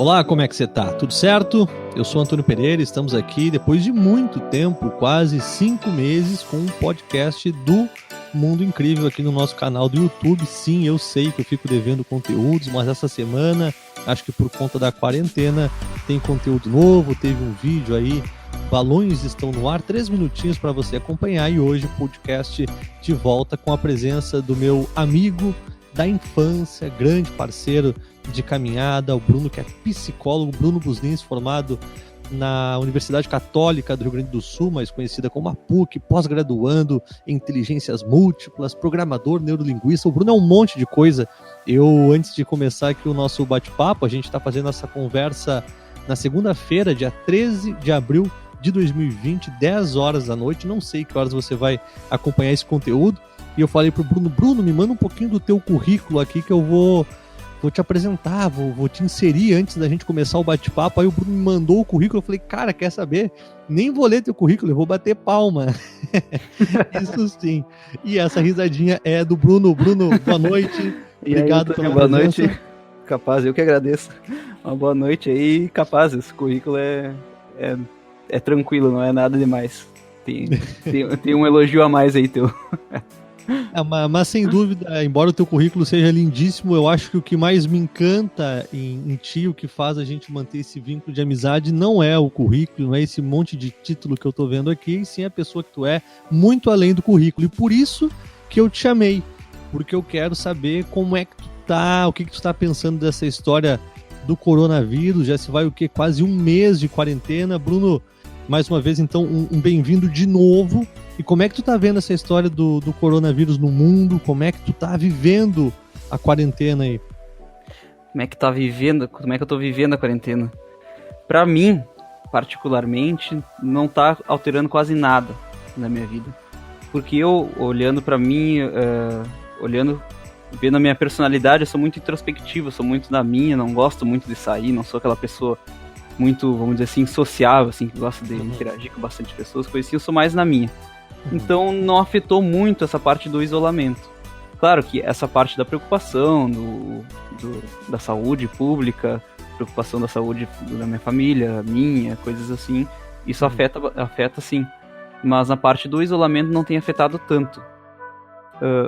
Olá, como é que você tá? Tudo certo? Eu sou Antônio Pereira, estamos aqui depois de muito tempo, quase 5 meses, com um podcast do Mundo Incrível aqui no nosso canal do YouTube. Sim, eu sei que eu fico devendo conteúdos, mas essa semana, acho que por conta da quarentena, tem conteúdo novo, teve um vídeo aí, Balões Estão no Ar, 3 minutinhos para você acompanhar, e hoje o podcast de volta com a presença do meu amigo da infância, grande parceiro de caminhada, o Bruno, que é psicólogo, Bruno Buslins, formado na Universidade Católica do Rio Grande do Sul, mais conhecida como a PUC, pós-graduando em inteligências múltiplas, programador, neurolinguista. O Bruno é um monte de coisa. Antes de começar aqui o nosso bate-papo, a gente está fazendo essa conversa na segunda-feira, dia 13 de abril de 2020, 10 horas da noite. Não sei que horas você vai acompanhar esse conteúdo. E eu falei pro Bruno, me manda um pouquinho do teu currículo aqui que eu vou te apresentar, vou te inserir antes da gente começar o bate-papo. Aí o Bruno me mandou o currículo, eu falei, cara, quer saber? Nem vou ler teu currículo, eu vou bater palma. Isso sim. E essa risadinha é do Bruno. Bruno, boa noite. Obrigado pela boa presença. Noite. Capaz, eu que agradeço. Uma boa noite aí, capaz, esse currículo é tranquilo, não é nada demais. Tem um elogio a mais aí teu. Mas sem dúvida, embora o teu currículo seja lindíssimo, eu acho que o que mais me encanta em ti, o que faz a gente manter esse vínculo de amizade, não é o currículo, não é esse monte de título que eu tô vendo aqui, e sim a pessoa que tu é, muito além do currículo. E por isso que eu te chamei, porque eu quero saber como é que tu tá, o que tu tá pensando dessa história do coronavírus. Já se vai o quê? Quase um mês de quarentena. Bruno, mais uma vez, então, um bem-vindo de novo. E como é que tu tá vendo essa história do coronavírus no mundo? Como é que tu tá vivendo a quarentena aí? Como é que eu tô vivendo a quarentena? Pra mim, particularmente, não tá alterando quase nada na minha vida. Porque eu, olhando pra mim, vendo a minha personalidade, eu sou muito introspectivo, eu sou muito da minha, não gosto muito de sair, não sou aquela pessoa muito, vamos dizer assim, sociável, assim, que gosta de interagir com bastante pessoas, coisa assim, eu sou mais na minha. Então não afetou muito essa parte do isolamento. Claro que essa parte da preocupação da saúde pública, preocupação da saúde da minha família, minha, coisas assim, isso afeta sim. Mas na parte do isolamento não tem afetado tanto.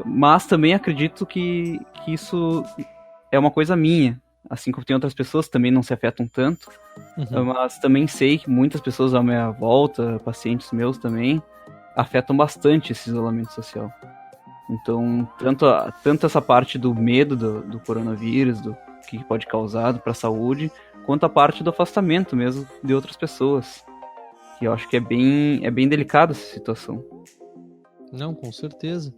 Mas também acredito que isso é uma coisa minha. Assim como tem outras pessoas que também não se afetam tanto. Mas também sei que muitas pessoas à minha volta, pacientes meus também, afetam bastante esse isolamento social. Então, tanto essa parte do medo do coronavírus, do que pode causar para a saúde, quanto a parte do afastamento mesmo de outras pessoas. Que eu acho que é bem delicada essa situação. Não, com certeza.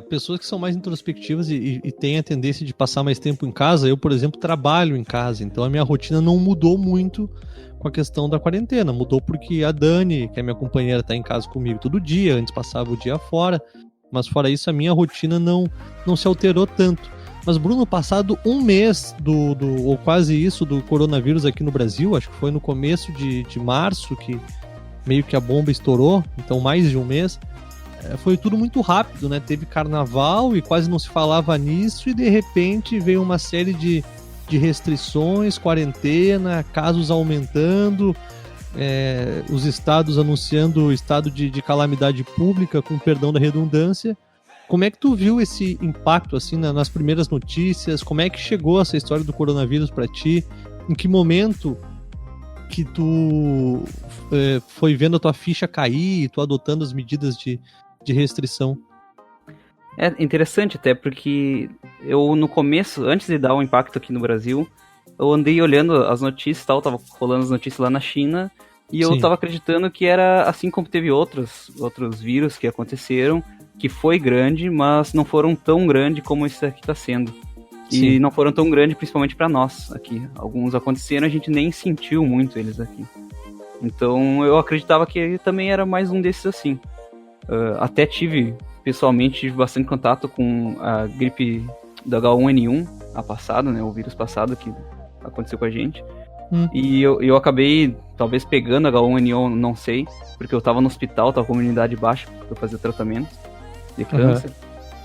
Pessoas que são mais introspectivas e têm a tendência de passar mais tempo em casa. Eu, por exemplo, trabalho em casa, então a minha rotina não mudou muito com a questão da quarentena. Mudou porque a Dani, que é minha companheira, está em casa comigo todo dia, antes passava o dia fora, mas fora isso a minha rotina não se alterou tanto. Mas Bruno, passado um mês ou quase isso, do coronavírus aqui no Brasil, acho que foi no começo de março que meio que a bomba estourou, então mais de um mês, foi tudo muito rápido, né? Teve carnaval e quase não se falava nisso, e de repente veio uma série de restrições, quarentena, casos aumentando, os estados anunciando o estado de calamidade pública, com perdão da redundância. Como é que tu viu esse impacto assim nas primeiras notícias? Como é que chegou essa história do coronavírus para ti? Em que momento que tu foi vendo a tua ficha cair e tu adotando as medidas de restrição? É interessante até porque eu, no começo, antes de dar um impacto aqui no Brasil, eu andei olhando as notícias e tal, tava rolando as notícias lá na China, e eu tava acreditando que era assim como teve outros vírus que aconteceram, que foi grande, mas não foram tão grande como esse aqui tá sendo. Sim. E não foram tão grandes principalmente para nós aqui. Alguns aconteceram, a gente nem sentiu muito eles aqui. Então eu acreditava que também era mais um desses assim. Até pessoalmente tive bastante contato com a gripe do H1N1, a passada, né, o vírus passado que aconteceu com a gente. E eu acabei, talvez, pegando H1N1, não sei, porque eu tava no hospital, tava com a imunidade baixa pra fazer tratamento de câncer.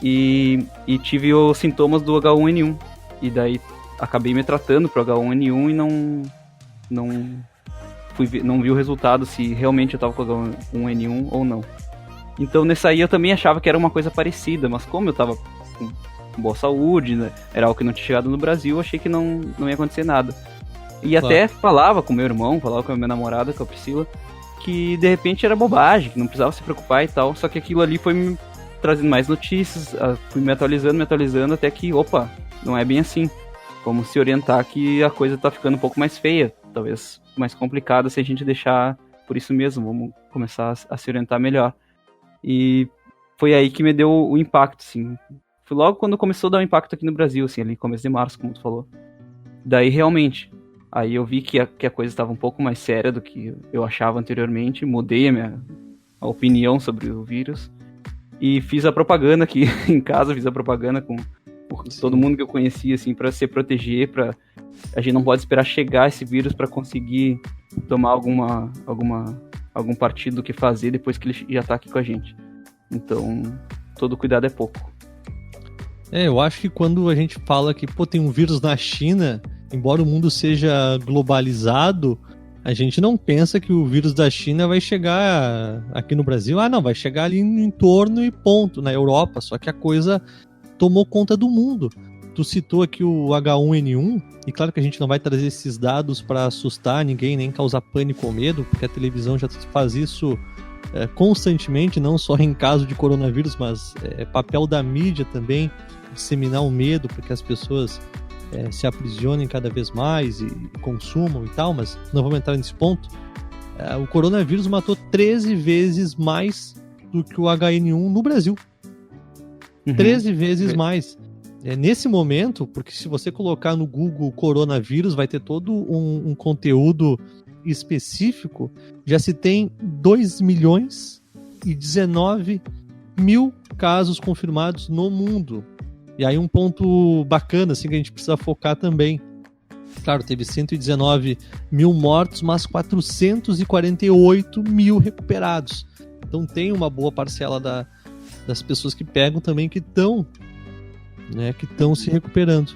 E tive os sintomas do H1N1. E daí acabei me tratando pro H1N1 e não vi o resultado se realmente eu tava com H1N1 ou não. Então nessa aí eu também achava que era uma coisa parecida, mas como eu tava com boa saúde, né, era algo que não tinha chegado no Brasil, eu achei que não ia acontecer nada. E claro, até falava com meu irmão, falava com a minha namorada, com a Priscila, que de repente era bobagem, que não precisava se preocupar e tal, só que aquilo ali foi me trazendo mais notícias, fui me atualizando, até que, opa, não é bem assim. Vamos se orientar que a coisa tá ficando um pouco mais feia, talvez mais complicada se a gente deixar por isso mesmo, vamos começar a se orientar melhor. E foi aí que me deu o impacto, assim. Foi logo quando começou a dar um impacto aqui no Brasil, assim, ali começo de março, como tu falou. Daí, realmente, aí eu vi que a coisa estava um pouco mais séria do que eu achava anteriormente, mudei a opinião sobre o vírus e fiz a propaganda aqui em casa, fiz a propaganda com todo mundo que eu conhecia, assim, para se proteger, a gente não pode esperar chegar esse vírus para conseguir tomar algum partido do que fazer depois que ele já tá aqui com a gente. Então, todo cuidado é pouco. Eu acho que quando a gente fala que tem um vírus na China, embora o mundo seja globalizado, a gente não pensa que o vírus da China vai chegar aqui no Brasil. Não, vai chegar ali no entorno e ponto, na Europa. Só que a coisa tomou conta do mundo. Tu citou aqui o H1N1, e claro que a gente não vai trazer esses dados para assustar ninguém, nem causar pânico ou medo, porque a televisão já faz isso constantemente, não só em caso de coronavírus, mas é papel da mídia também, disseminar o medo para que as pessoas se aprisionem cada vez mais e consumam e tal, mas não vamos entrar nesse ponto. O coronavírus matou 13 vezes mais do que o HN1 no Brasil. 13 vezes mais. Nesse momento, porque se você colocar no Google coronavírus, vai ter todo um conteúdo específico, já se tem 2.019.000 casos confirmados no mundo. E aí um ponto bacana, assim, que a gente precisa focar também. Claro, teve 119 mil mortos, mas 448 mil recuperados. Então tem uma boa parcela das pessoas que pegam também que estão se recuperando.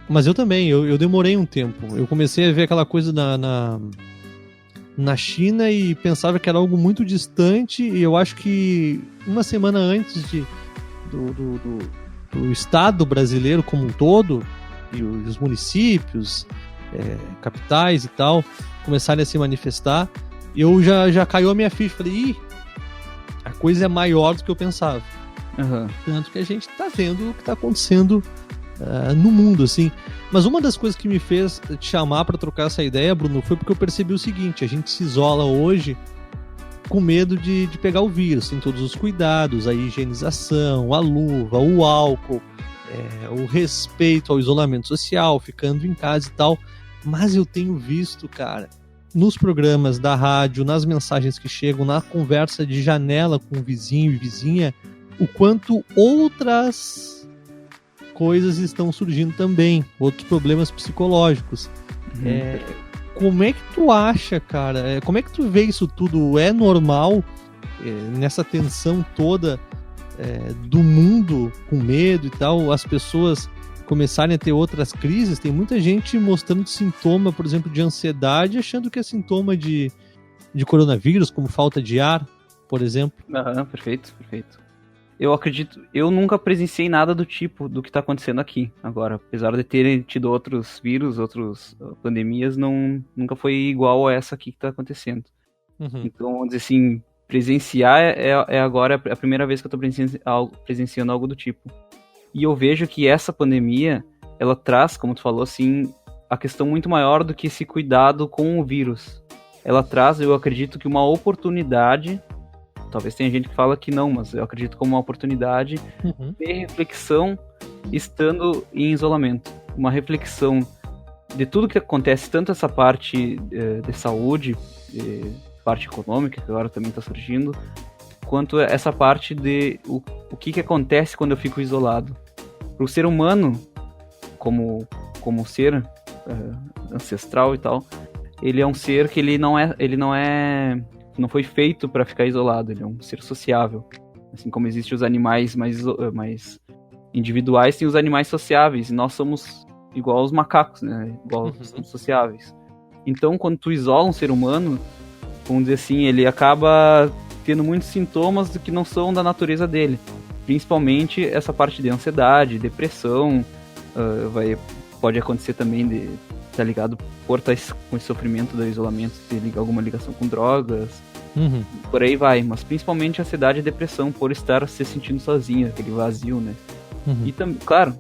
Mas eu também, eu demorei um tempo. Eu comecei a ver aquela coisa na China e pensava que era algo muito distante, e eu acho que uma semana antes do Estado brasileiro como um todo, e os municípios, capitais e tal, começarem a se manifestar, eu já caiu a minha ficha. Falei, a coisa é maior do que eu pensava. Tanto que a gente tá vendo o que tá acontecendo no mundo, assim. Mas uma das coisas que me fez te chamar para trocar essa ideia, Bruno, foi porque eu percebi o seguinte: a gente se isola hoje com medo de pegar o vírus, tem todos os cuidados, a higienização, a luva, o álcool, o respeito ao isolamento social, ficando em casa e tal. Mas eu tenho visto, cara, nos programas da rádio, nas mensagens que chegam, na conversa de janela com o vizinho e vizinha, o quanto outras coisas estão surgindo também, outros problemas psicológicos. Como é que tu acha, cara? Como é que tu vê isso tudo? É normal, nessa tensão toda do mundo com medo e tal, as pessoas começarem a ter outras crises? Tem muita gente mostrando sintoma, por exemplo, de ansiedade, achando que é sintoma de coronavírus, como falta de ar, por exemplo. Perfeito. Eu acredito, eu nunca presenciei nada do tipo do que está acontecendo aqui agora. Apesar de terem tido outros vírus, outras pandemias, nunca foi igual a essa aqui que está acontecendo. Então, vamos dizer assim, presenciar agora a primeira vez que eu estou presenciando algo do tipo. E eu vejo que essa pandemia, ela traz, como tu falou, assim, a questão muito maior do que esse cuidado com o vírus. Ela traz, eu acredito, que uma oportunidade. Talvez tenha gente que fala que não, mas eu acredito como uma oportunidade de reflexão estando em isolamento. Uma reflexão de tudo que acontece, tanto essa parte de saúde, parte econômica, que agora também está surgindo, quanto essa parte de o que acontece quando eu fico isolado. Para o ser humano, como ser ancestral e tal, ele é um ser que ele não foi feito para ficar isolado, ele é um ser sociável. Assim como existem os animais mais individuais, tem os animais sociáveis, e nós somos igual aos macacos, né? Igual somos sociáveis. Então, quando tu isola um ser humano, vamos dizer assim, ele acaba tendo muitos sintomas do que não são da natureza dele. Principalmente essa parte de ansiedade, depressão, pode acontecer também de tá ligado por estar com esse sofrimento do isolamento, ter alguma ligação com drogas, por aí vai. Mas principalmente ansiedade e depressão, por estar se sentindo sozinho, aquele vazio, né? E também, claro,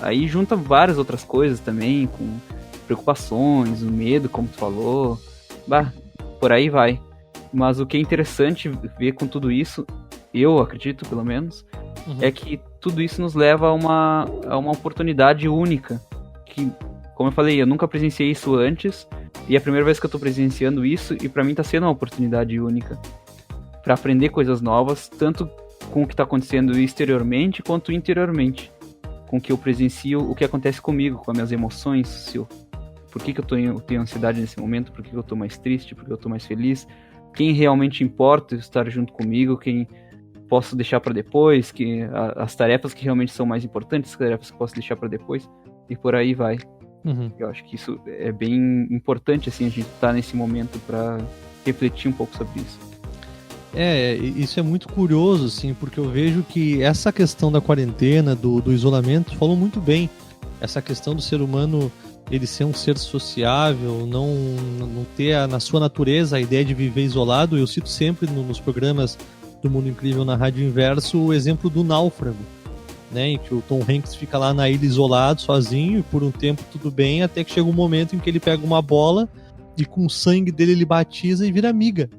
aí junta várias outras coisas também, com preocupações, o medo, como tu falou, por aí vai. Mas o que é interessante ver com tudo isso, eu acredito pelo menos, é que tudo isso nos leva a uma oportunidade única, que, como eu falei, eu nunca presenciei isso antes, e é a primeira vez que eu tô presenciando isso, e pra mim tá sendo uma oportunidade única pra aprender coisas novas, tanto com o que tá acontecendo exteriormente, quanto interiormente, com o que eu presencio, o que acontece comigo, com as minhas emoções, por que eu tenho ansiedade nesse momento, por que eu tô mais triste, por que eu tô mais feliz, quem realmente importa estar junto comigo, quem posso deixar pra depois, as tarefas que realmente são mais importantes, as tarefas que posso deixar pra depois, e por aí vai. Eu acho que isso é bem importante, assim, a gente tá nesse momento pra refletir um pouco sobre isso. Isso é muito curioso, assim, porque eu vejo que essa questão da quarentena, do isolamento, falou muito bem. Essa questão do ser humano, ele ser um ser sociável, não ter na sua natureza a ideia de viver isolado. Eu cito sempre nos programas do Mundo Incrível na Rádio Inverso o exemplo do náufrago, né, em que o Tom Hanks fica lá na ilha isolado, sozinho, e por um tempo tudo bem, até que chega um momento em que ele pega uma bola e com o sangue dele ele batiza e vira amiga,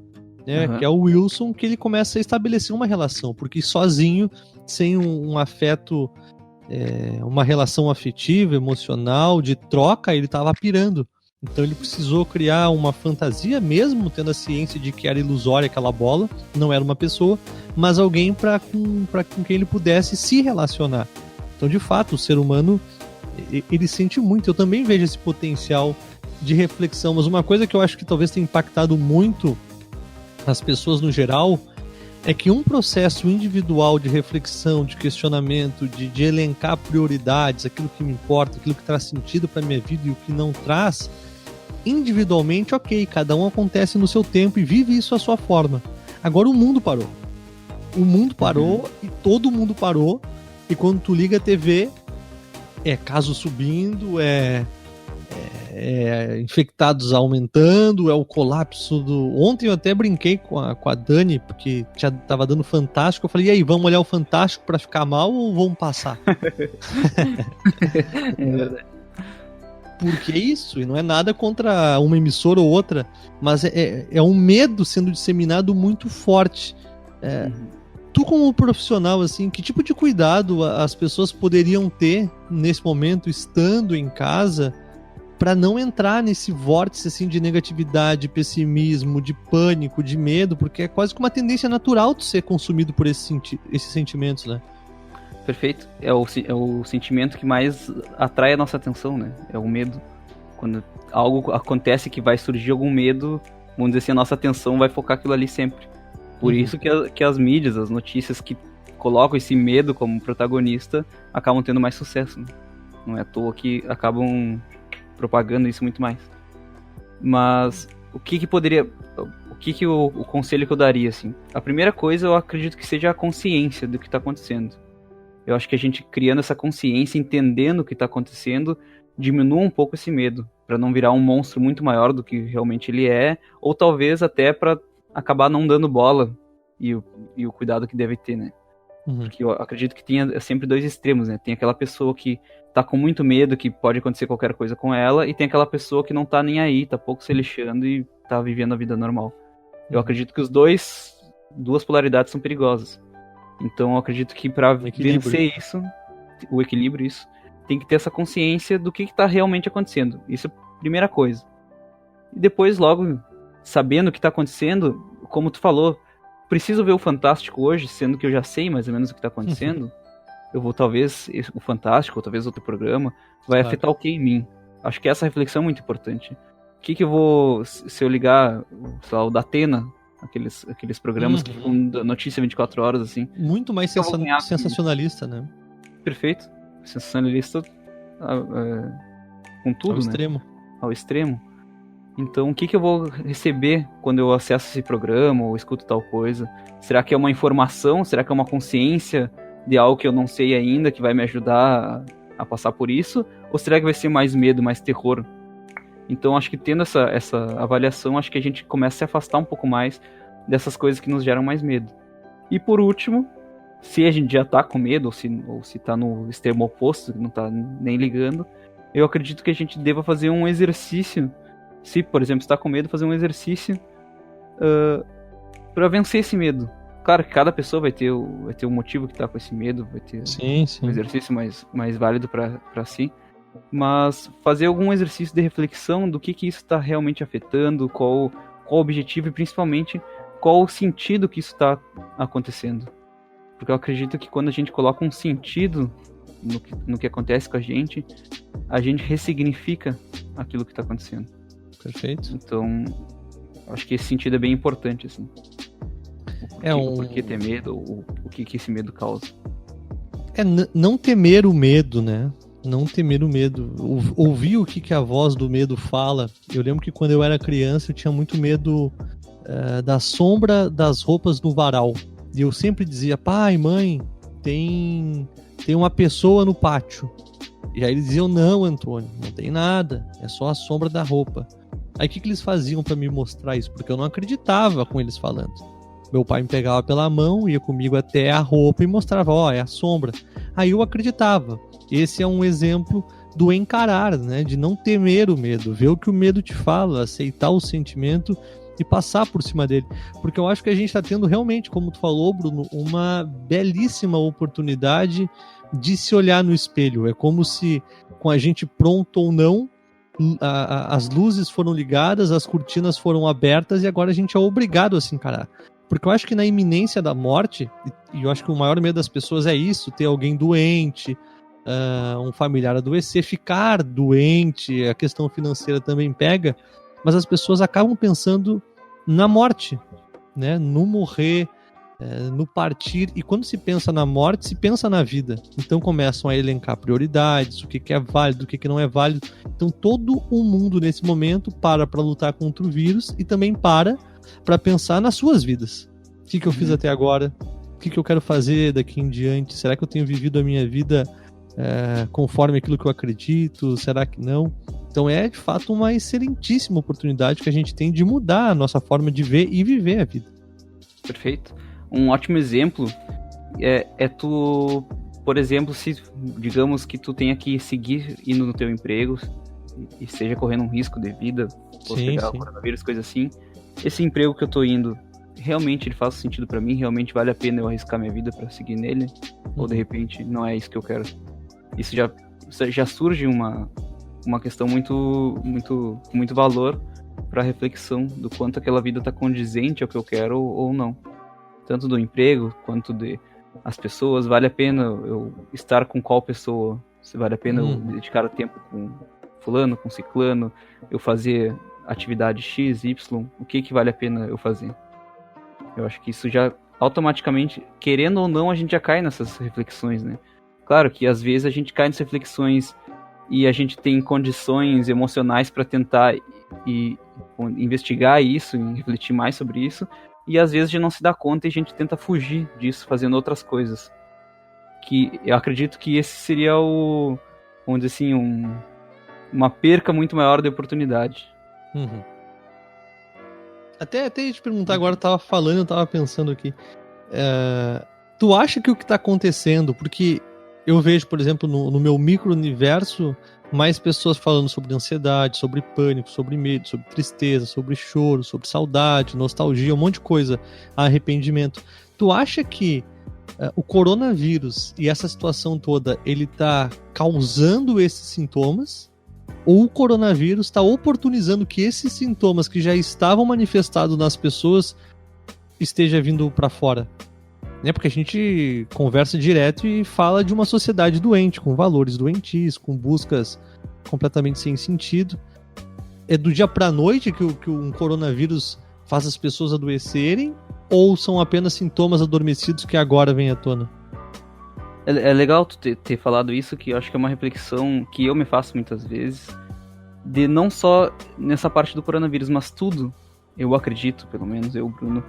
né, que é o Wilson, que ele começa a estabelecer uma relação, porque sozinho, sem um afeto, uma relação afetiva, emocional, de troca, ele estava pirando. Então ele precisou criar uma fantasia, mesmo tendo a ciência de que era ilusória aquela bola, não era uma pessoa, mas alguém com quem ele pudesse se relacionar. Então, de fato, o ser humano, ele sente muito. Eu também vejo esse potencial de reflexão, mas uma coisa que eu acho que talvez tenha impactado muito as pessoas no geral é que um processo individual de reflexão, de questionamento, de elencar prioridades, aquilo que me importa, aquilo que traz sentido para minha vida e o que não traz, individualmente, ok, cada um acontece no seu tempo e vive isso à sua forma. Agora o mundo parou. O mundo parou e todo mundo parou, e quando tu liga a TV, é casos subindo, infectados aumentando, é o colapso do... Ontem eu até brinquei com a Dani, porque já tava dando Fantástico, eu falei, e aí, vamos olhar o Fantástico pra ficar mal ou vamos passar? É verdade. Porque isso, e não é nada contra uma emissora ou outra, mas é um medo sendo disseminado muito forte. Tu, como profissional, assim, que tipo de cuidado as pessoas poderiam ter nesse momento, estando em casa, para não entrar nesse vórtice assim, de negatividade, pessimismo, de pânico, de medo, porque é quase que uma tendência natural de ser consumido por esses sentimentos, né? Perfeito. É o sentimento que mais atrai a nossa atenção, né? É o medo. Quando algo acontece que vai surgir algum medo, vamos dizer assim, a nossa atenção vai focar aquilo ali sempre. Por isso que as mídias, as notícias que colocam esse medo como protagonista, acabam tendo mais sucesso, né? Não é à toa que acabam propagando isso muito mais. Mas o conselho que eu daria, assim? A primeira coisa, eu acredito que seja a consciência do que está acontecendo. Eu acho que a gente criando essa consciência, entendendo o que está acontecendo, diminua um pouco esse medo, para não virar um monstro muito maior do que realmente ele é, ou talvez até para acabar não dando bola e o cuidado que deve ter, né? Porque eu acredito que tenha sempre dois extremos, né? Tem aquela pessoa que tá com muito medo, que pode acontecer qualquer coisa com ela, e tem aquela pessoa que não tá nem aí, tá pouco se lixando e tá vivendo a vida normal. Eu acredito que duas polaridades são perigosas. Então eu acredito que para vencer isso, o equilíbrio, isso, tem que ter essa consciência do que tá realmente acontecendo. Isso é a primeira coisa. E depois, logo, sabendo o que tá acontecendo, como tu falou, preciso ver o Fantástico hoje, sendo que eu já sei mais ou menos o que tá acontecendo. Eu vou, talvez, o Fantástico, ou talvez outro programa, vai afetar o que em mim. Acho que essa reflexão é muito importante. O que eu vou, se eu ligar, sei lá, o Datena, aqueles programas que ficam notícia 24 horas, assim. Muito mais sensacionalista, né? perfeito. Sensacionalista com tudo, ao extremo. Né? Ao extremo. Então, o que eu vou receber quando eu acesso esse programa ou escuto tal coisa? Será que é uma informação? Será que é uma consciência de algo que eu não sei ainda, que vai me ajudar a passar por isso? Ou será que vai ser mais medo, mais terror? Então, acho que tendo essa avaliação, acho que a gente começa a se afastar um pouco mais dessas coisas que nos geram mais medo. E por último, se a gente já tá com medo, ou se tá no extremo oposto, não tá nem ligando, eu acredito que a gente deva fazer um exercício. Se, por exemplo, está com medo, fazer um exercício para vencer esse medo. Claro que cada pessoa vai ter um motivo que está com esse medo, vai ter um exercício mais válido para si. Mas fazer algum exercício de reflexão do que isso está realmente afetando, qual o objetivo e principalmente qual o sentido que isso está acontecendo. Porque eu acredito que quando a gente coloca um sentido no que acontece com a gente ressignifica aquilo que está acontecendo. Perfeito. Então, acho que esse sentido é bem importante, assim. Por que ter medo, o que esse medo causa. Não temer o medo, né? Não temer o medo. Ouvir o que a voz do medo fala. Eu lembro que quando eu era criança eu tinha muito medo da sombra das roupas no varal. E eu sempre dizia, pai, mãe, tem uma pessoa no pátio. E aí eles diziam, não, Antônio, não tem nada, é só a sombra da roupa. Aí o que eles faziam para me mostrar isso? Porque eu não acreditava com eles falando. Meu pai me pegava pela mão, ia comigo até a roupa e mostrava, é a sombra. Aí eu acreditava. Esse é um exemplo do encarar, né? De não temer o medo, ver o que o medo te fala, aceitar o sentimento e passar por cima dele. Porque eu acho que a gente está tendo realmente, como tu falou, Bruno, uma belíssima oportunidade de se olhar no espelho. É como se, com a gente pronto ou não, as luzes foram ligadas, as cortinas foram abertas e agora a gente é obrigado a se encarar. Porque eu acho que na iminência da morte, e eu acho que o maior medo das pessoas é isso, ter alguém doente, um familiar adoecer, ficar doente, a questão financeira também pega, mas as pessoas acabam pensando na morte, né? No morrer, no partir, e quando se pensa na morte, se pensa na vida. Então começam a elencar prioridades, o que é válido, o que não é válido. Então todo o mundo nesse momento para lutar contra o vírus e também para pensar nas suas vidas. O que eu fiz até agora? O que eu quero fazer daqui em diante? Será que eu tenho vivido a minha vida conforme aquilo que eu acredito? Será que não? Então é de fato uma excelentíssima oportunidade que a gente tem de mudar a nossa forma de ver e viver a vida. Perfeito. Um ótimo exemplo é tu, por exemplo, se digamos que tu tenha que seguir indo no teu emprego e seja correndo um risco de vida, ou pegar o coronavírus, coisa assim, esse emprego que eu tô indo, realmente ele faz sentido pra mim? Realmente vale a pena eu arriscar minha vida pra seguir nele? Ou de repente não é isso que eu quero? Isso já surge uma questão muito valor pra reflexão do quanto aquela vida tá condizente ao que eu quero ou não. Tanto do emprego, quanto as pessoas. Vale a pena eu estar com qual pessoa? Se vale a pena eu dedicar tempo com fulano, com ciclano, eu fazer atividade X, Y, o que vale a pena eu fazer? Eu acho que isso já automaticamente, querendo ou não, a gente já cai nessas reflexões, né? Claro que às vezes a gente cai nessas reflexões e a gente tem condições emocionais para tentar investigar isso, e refletir mais sobre isso, e às vezes a gente não se dá conta e a gente tenta fugir disso, fazendo outras coisas. Que eu acredito que esse seria vamos dizer assim, uma perca muito maior de oportunidade. Uhum. Até te perguntar agora, eu tava pensando aqui. Tu acha que o que tá acontecendo, porque eu vejo, por exemplo, no meu micro-universo, mais pessoas falando sobre ansiedade, sobre pânico, sobre medo, sobre tristeza, sobre choro, sobre saudade, nostalgia, um monte de coisa, arrependimento. Tu acha que o coronavírus e essa situação toda, ele tá causando esses sintomas? Ou o coronavírus está oportunizando que esses sintomas que já estavam manifestados nas pessoas esteja vindo para fora? Né? Porque a gente conversa direto e fala de uma sociedade doente, com valores doentios, com buscas completamente sem sentido. É do dia para a noite que um coronavírus faz as pessoas adoecerem? Ou são apenas sintomas adormecidos que agora vêm à tona? É legal tu ter falado isso, que eu acho que é uma reflexão que eu me faço muitas vezes, de não só nessa parte do coronavírus, mas tudo, eu acredito, pelo menos eu, Bruno,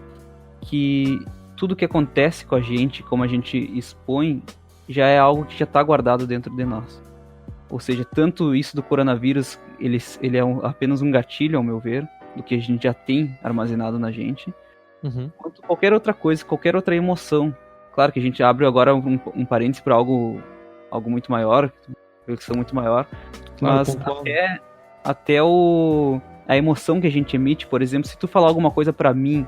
que tudo que acontece com a gente, como a gente expõe, já é algo que já está guardado dentro de nós. Ou seja, tanto isso do coronavírus, ele é apenas um gatilho, ao meu ver, do que a gente já tem armazenado na gente, quanto qualquer outra coisa, qualquer outra emoção. Claro que a gente abre agora um parênteses para algo muito maior, reflexão muito maior, Claro, mas até a emoção que a gente emite, por exemplo, se tu falar alguma coisa para mim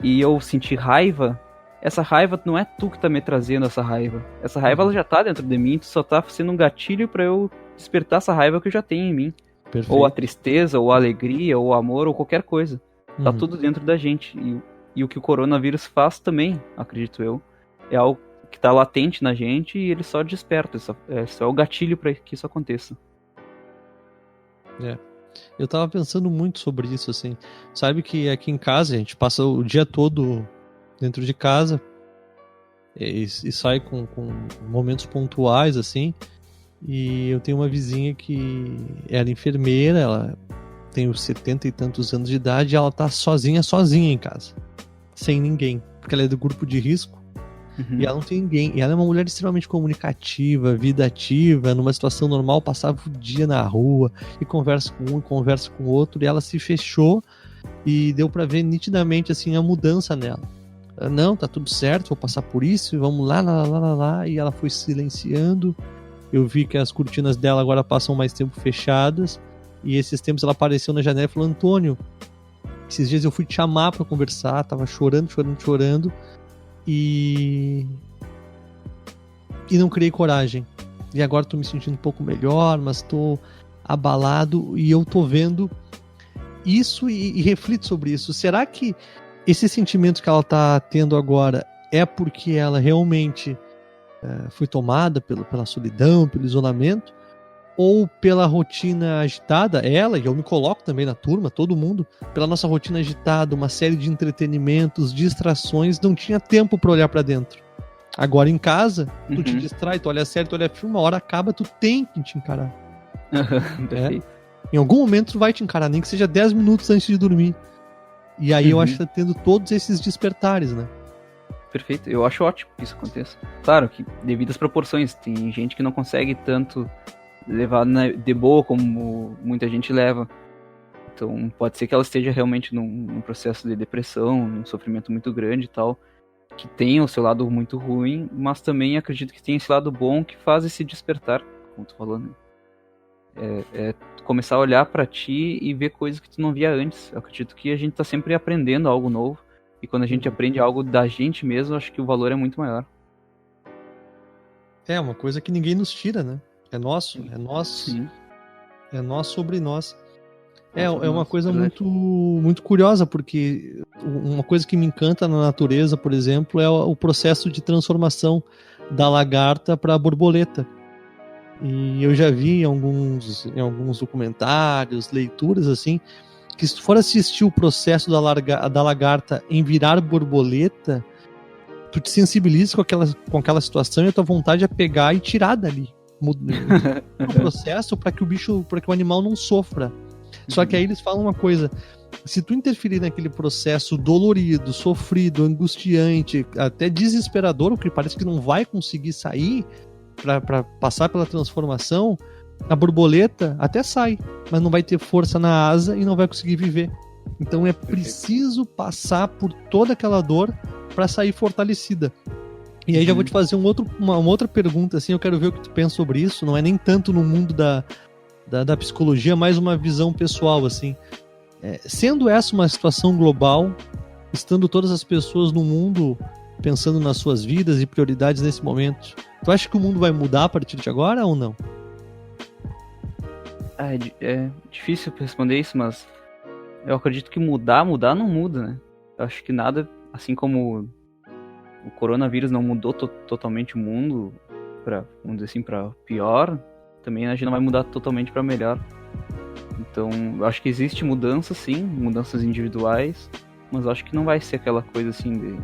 e eu sentir raiva, essa raiva não é tu que tá me trazendo essa raiva. Essa raiva ela já tá dentro de mim, tu só tá sendo um gatilho para eu despertar essa raiva que eu já tenho em mim. Perfeito. Ou a tristeza, ou a alegria, ou o amor, ou qualquer coisa. Tá tudo dentro da gente. E o que o coronavírus faz também, acredito eu, é algo que tá latente na gente e ele só desperta. Só é o gatilho para que isso aconteça. Eu tava pensando muito sobre isso, assim. Sabe que aqui em casa a gente passa o dia todo dentro de casa e sai com momentos pontuais, assim. E eu tenho uma vizinha que era enfermeira, ela tem uns 70 e tantos anos de idade e ela tá sozinha em casa. Sem ninguém. Porque ela é do grupo de risco. E ela não tem ninguém. E ela é uma mulher extremamente comunicativa, vida ativa, numa situação normal, passava o dia na rua e conversa com um e conversa com o outro, e ela se fechou e deu pra ver nitidamente assim a mudança nela. Não, tá tudo certo, vou passar por isso, vamos lá, e ela foi silenciando. Eu vi que as cortinas dela agora passam mais tempo fechadas, e esses tempos ela apareceu na janela e falou: Antônio, esses dias eu fui te chamar pra conversar, tava chorando, e não criei coragem. E agora tô me sentindo um pouco melhor, mas tô abalado e eu tô vendo isso e reflito sobre isso. Será que esse sentimento que ela tá tendo agora é porque ela realmente foi tomada pela solidão, pelo isolamento, ou pela rotina agitada, ela, e eu me coloco também na turma, todo mundo, pela nossa rotina agitada, uma série de entretenimentos, distrações, não tinha tempo para olhar para dentro. Agora em casa, tu te distrai, tu olha série, tu olha filme, uma hora acaba, tu tem que te encarar. Em algum momento tu vai te encarar, nem que seja 10 minutos antes de dormir. E aí eu acho que tá tendo todos esses despertares, né? Perfeito, eu acho ótimo que isso aconteça. Claro que devido às proporções, tem gente que não consegue tanto levar de boa como muita gente leva. Então pode ser que ela esteja realmente num processo de depressão, num sofrimento muito grande e tal, que tem o seu lado muito ruim, mas também acredito que tem esse lado bom que faz esse despertar, como tu falou, né? É começar a olhar pra ti e ver coisas que tu não via antes. Eu acredito que a gente tá sempre aprendendo algo novo, e quando a gente aprende algo da gente mesmo, acho que o valor é muito maior. É uma coisa que ninguém nos tira, né? É nosso, Sim. É nós sobre nós. É uma coisa muito, muito curiosa, porque uma coisa que me encanta na natureza, por exemplo, é o processo de transformação da lagarta para a borboleta. E eu já vi em alguns documentários, leituras assim, que se tu for assistir o processo da lagarta em virar borboleta, tu te sensibiliza com aquela situação e a tua vontade é pegar e tirar dali. O processo para que o animal não sofra. Só que aí eles falam uma coisa: se tu interferir naquele processo dolorido, sofrido, angustiante, até desesperador, porque parece que não vai conseguir sair para passar pela transformação, a borboleta até sai, mas não vai ter força na asa e não vai conseguir viver. Então é preciso passar por toda aquela dor para sair fortalecida. E aí já vou te fazer uma outra pergunta, assim, eu quero ver o que tu pensa sobre isso, não é nem tanto no mundo da psicologia, mais uma visão pessoal, assim. Sendo essa uma situação global, estando todas as pessoas no mundo pensando nas suas vidas e prioridades nesse momento, tu acha que o mundo vai mudar a partir de agora ou não? É difícil responder isso, mas eu acredito que mudar não muda, né? Eu acho que nada, assim como o coronavírus não mudou totalmente o mundo vamos dizer assim, para pior, também a gente não vai mudar totalmente para melhor. Então, eu acho que existe mudança, sim, mudanças individuais, mas eu acho que não vai ser aquela coisa assim de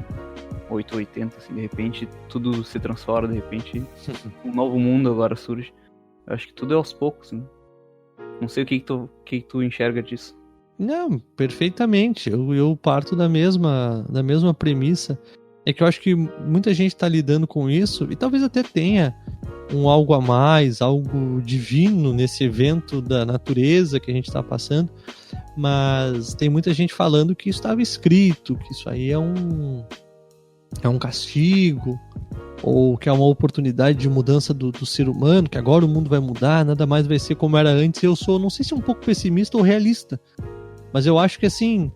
880, assim, de repente tudo se transforma, de repente um novo mundo agora surge. Eu acho que tudo é aos poucos, né? Não sei o que tu enxerga disso. Não, perfeitamente. Eu parto da mesma premissa. É que eu acho que muita gente está lidando com isso, e talvez até tenha um algo a mais, algo divino nesse evento da natureza que a gente está passando, mas tem muita gente falando que isso estava escrito, que isso aí é um castigo, ou que é uma oportunidade de mudança do ser humano, que agora o mundo vai mudar, nada mais vai ser como era antes. Eu sou, não sei se um pouco pessimista ou realista, mas eu acho que assim,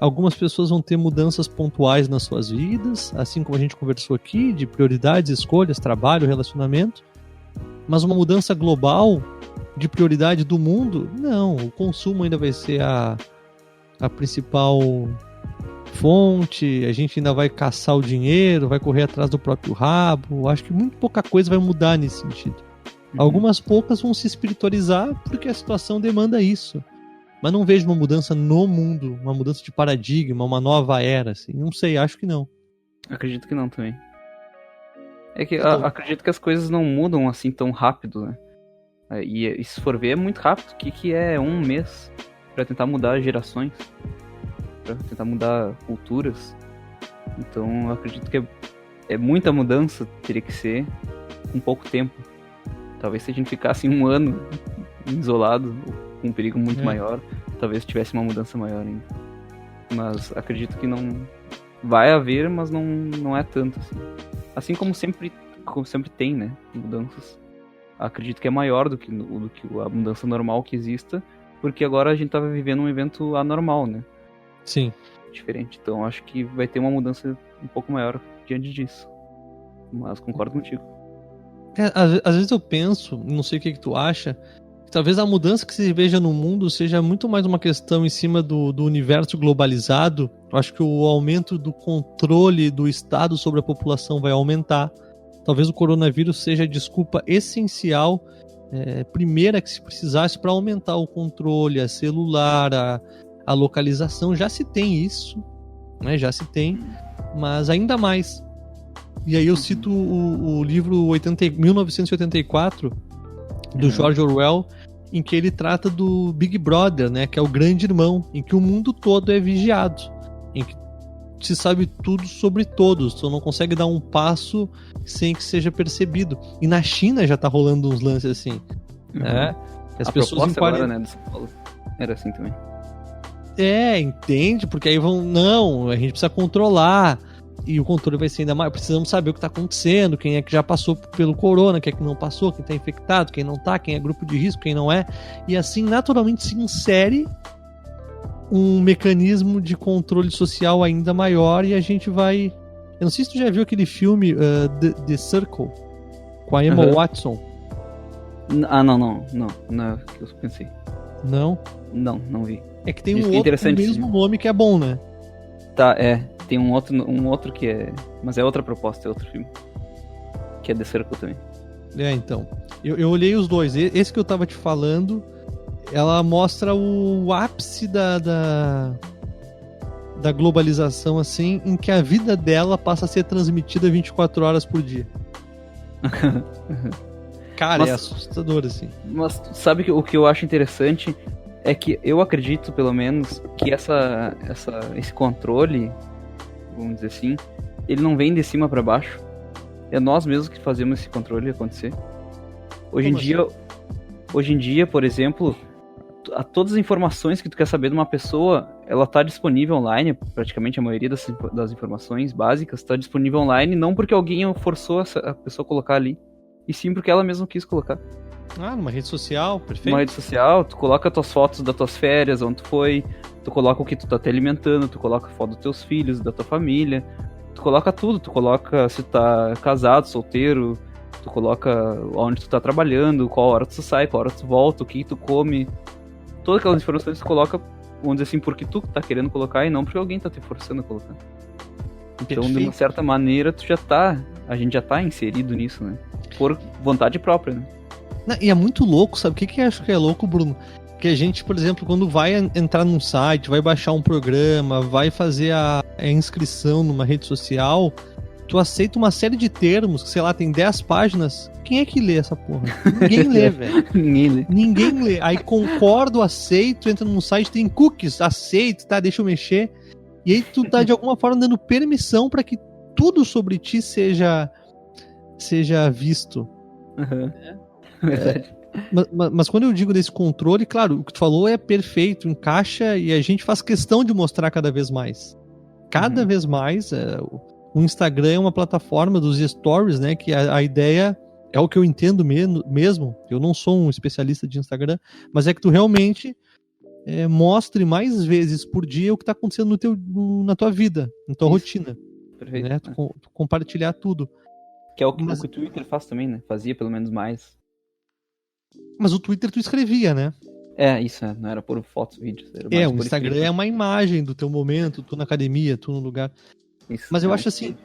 algumas pessoas vão ter mudanças pontuais nas suas vidas, assim como a gente conversou aqui, de prioridades, escolhas, trabalho, relacionamento, mas uma mudança global de prioridade do mundo, não, o consumo ainda vai ser a principal fonte, a gente ainda vai caçar o dinheiro, vai correr atrás do próprio rabo. Acho que muito pouca coisa vai mudar nesse sentido. Algumas poucas vão se espiritualizar porque a situação demanda isso, mas não vejo uma mudança no mundo, uma mudança de paradigma, uma nova era, assim. Não sei, acho que não. Acredito que não também. É que acredito que as coisas não mudam assim tão rápido, né? E se for ver, é muito rápido. O que é um mês pra tentar mudar gerações? Pra tentar mudar culturas? Então eu acredito que é muita mudança, teria que ser com pouco tempo. Talvez se a gente ficasse um ano isolado, com um perigo muito maior, talvez tivesse uma mudança maior ainda. Mas acredito que não vai haver, mas não é tanto assim. Assim como sempre tem, né, mudanças. Acredito que é maior do que a mudança normal que exista, porque agora a gente tá vivendo um evento anormal, né? Sim. Diferente. Então acho que vai ter uma mudança um pouco maior diante disso. Mas concordo contigo. Às vezes eu penso, não sei o que tu acha, que talvez a mudança que se veja no mundo seja muito mais uma questão em cima do universo globalizado. Eu acho que o aumento do controle do Estado sobre a população vai aumentar. Talvez o coronavírus seja a desculpa essencial, primeira que se precisasse para aumentar o controle, a celular, a localização. Já se tem isso, né? Já se tem, mas ainda mais. E aí eu cito o livro 1984, do George Orwell, em que ele trata do Big Brother, né? Que é o grande irmão, em que o mundo todo é vigiado, em que se sabe tudo sobre todos, tu não consegue dar um passo sem que seja percebido. E na China já tá rolando uns lances assim, né? As a pessoas agora, né, do São Paulo era assim também. Entende? Porque aí a gente precisa controlar, e o controle vai ser ainda mais, precisamos saber o que tá acontecendo, quem é que já passou pelo corona, quem é que não passou, quem tá infectado, quem não tá, quem é grupo de risco, quem não é, e assim naturalmente se insere um mecanismo de controle social ainda maior, e a gente vai... Eu não sei se tu já viu aquele filme The Circle, com a Emma Watson. Não é o que eu pensei. Não? Não vi. É que tem um outro com o mesmo nome que é bom, né? Tá, tem um outro que é... Mas é outra proposta, é outro filme. Que é The Circle também. Então. Eu olhei os dois. Esse que eu tava te falando, ela mostra o ápice da globalização, assim, em que a vida dela passa a ser transmitida 24 horas por dia. Cara, é assustador, assim. Mas sabe que o que eu acho interessante é que eu acredito, pelo menos, que esse controle, vamos dizer assim, ele não vem de cima pra baixo. É nós mesmos que fazemos esse controle acontecer. Hoje em dia, por exemplo, todas as informações que tu quer saber de uma pessoa, ela tá disponível online, praticamente a maioria das informações básicas tá disponível online, não porque alguém forçou a pessoa a colocar ali, e sim porque ela mesma quis colocar. Numa rede social, perfeito. Numa rede social, tu coloca tuas fotos das tuas férias, onde tu foi, tu coloca o que tu tá te alimentando, tu coloca foto dos teus filhos, da tua família, tu coloca tudo, tu coloca se tu tá casado, solteiro, tu coloca onde tu tá trabalhando, qual hora tu sai, qual hora tu volta, o que tu come. Todas aquelas informações tu coloca, vamos dizer assim, porque tu tá querendo colocar e não porque alguém tá te forçando a colocar. Então, de uma certa maneira, a gente já tá inserido nisso, né? Por vontade própria, né? E é muito louco, sabe? O que eu acho que é louco, Bruno? Que a gente, por exemplo, quando vai entrar num site, vai baixar um programa, vai fazer a inscrição numa rede social, tu aceita uma série de termos, que sei lá, tem 10 páginas, quem é que lê essa porra? Ninguém lê, velho. Ninguém lê. Aí concordo, aceito, entra num site, tem cookies, aceito, tá, deixa eu mexer. E aí tu tá de alguma forma dando permissão pra que tudo sobre ti seja visto. Uhum. Verdade. Mas quando eu digo desse controle, claro, o que tu falou é perfeito, encaixa, e a gente faz questão de mostrar cada vez mais. Cada vez mais, o Instagram é uma plataforma dos stories, né, que a ideia é o que eu entendo mesmo, eu não sou um especialista de Instagram, mas é que tu realmente mostre mais vezes por dia o que está acontecendo na tua vida, na tua rotina. Perfeito. Né? Tu compartilhar tudo. Que é o que o Twitter faz também, né? Fazia pelo menos mais. Mas o Twitter tu escrevia, né? Isso, não era por fotos, vídeos. Era o Instagram escrito. É uma imagem do teu momento, tu na academia, tu no lugar. Isso, mas eu acho assim,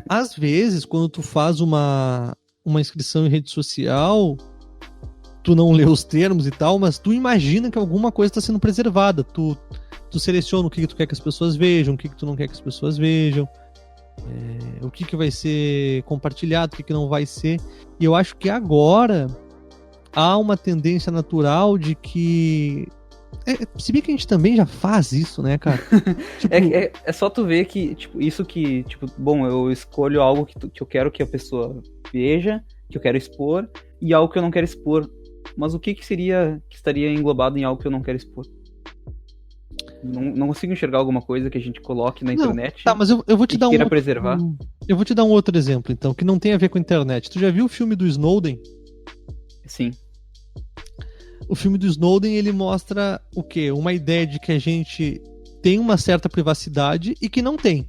às vezes, quando tu faz uma inscrição em rede social, tu não lê os termos e tal, mas tu imagina que alguma coisa está sendo preservada. Tu seleciona o que tu quer que as pessoas vejam, o que tu não quer que as pessoas vejam, o que vai ser compartilhado, o que não vai ser. E eu acho que agora há uma tendência natural de que... se bem que a gente também já faz isso, né, cara? Tipo... é só tu ver que, tipo, isso que, tipo, bom, eu escolho algo que eu quero que a pessoa veja, que eu quero expor, e algo que eu não quero expor. Mas o que estaria englobado em algo que eu não quero expor? Não consigo enxergar alguma coisa que a gente coloque na internet. Tá, mas eu vou te dar preservar. Eu vou te dar um outro exemplo, então, que não tem a ver com a internet. Tu já viu o filme do Snowden? Sim. O filme do Snowden, ele mostra o quê? Uma ideia de que a gente tem uma certa privacidade e que não tem,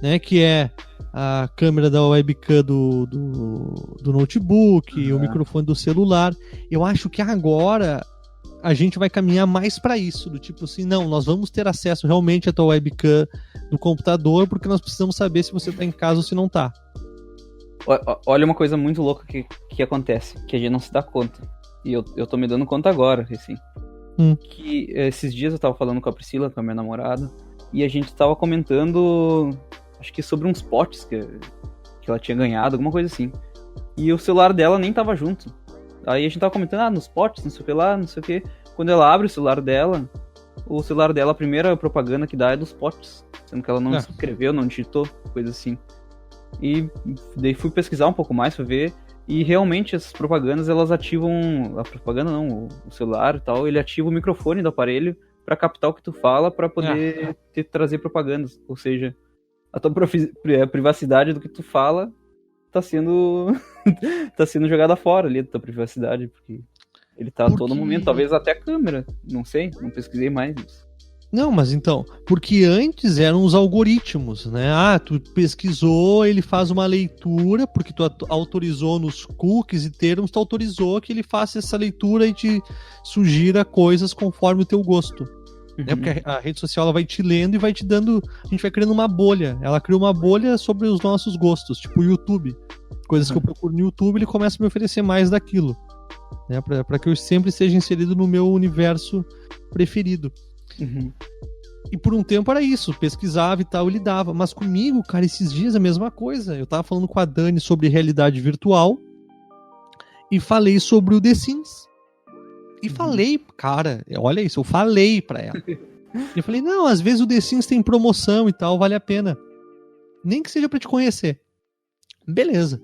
né? Que é a câmera da webcam do notebook, o microfone do celular. Eu acho que agora a gente vai caminhar mais para isso, do tipo assim, não, nós vamos ter acesso realmente à tua webcam do computador, porque nós precisamos saber se você tá em casa ou se não tá. Olha uma coisa muito louca que acontece, que a gente não se dá conta. E eu tô me dando conta agora, assim. Que esses dias eu tava falando com a Priscila, com a minha namorada, e a gente tava comentando, acho que sobre uns potes que ela tinha ganhado, alguma coisa assim. E o celular dela nem tava junto. Aí a gente tava comentando, nos potes, não sei o que lá, não sei o que. Quando ela abre o celular dela, a primeira propaganda que dá é dos potes. Sendo que ela não escreveu, não digitou, coisa assim. E daí fui pesquisar um pouco mais pra ver. E realmente essas propagandas, elas ativam... A propaganda não, o celular e tal, ele ativa o microfone do aparelho pra captar o que tu fala, pra poder trazer propagandas. Ou seja, a tua privacidade do que tu fala tá sendo jogada fora ali da tua privacidade, porque ele tá a todo momento, talvez até a câmera, não sei, não pesquisei mais isso. Não, mas então, porque antes eram os algoritmos, né? Tu pesquisou, ele faz uma leitura, porque tu autorizou nos cookies e termos, tu autorizou que ele faça essa leitura e te sugira coisas conforme o teu gosto. Né? Porque a rede social ela vai te lendo e vai te dando... A gente vai criando uma bolha. Ela cria uma bolha sobre os nossos gostos, tipo o YouTube. Coisas que eu procuro no YouTube, ele começa a me oferecer mais daquilo. Né? Pra que eu sempre seja inserido no meu universo preferido. E por um tempo era isso, pesquisava e tal, ele dava. Mas comigo, cara, esses dias é a mesma coisa. Eu tava falando com a Dani sobre realidade virtual e falei sobre o The Sims. E falei, cara, olha isso, eu falei pra ela. Eu falei, não, às vezes o The Sims tem promoção e tal, vale a pena. Nem que seja pra te conhecer. Beleza.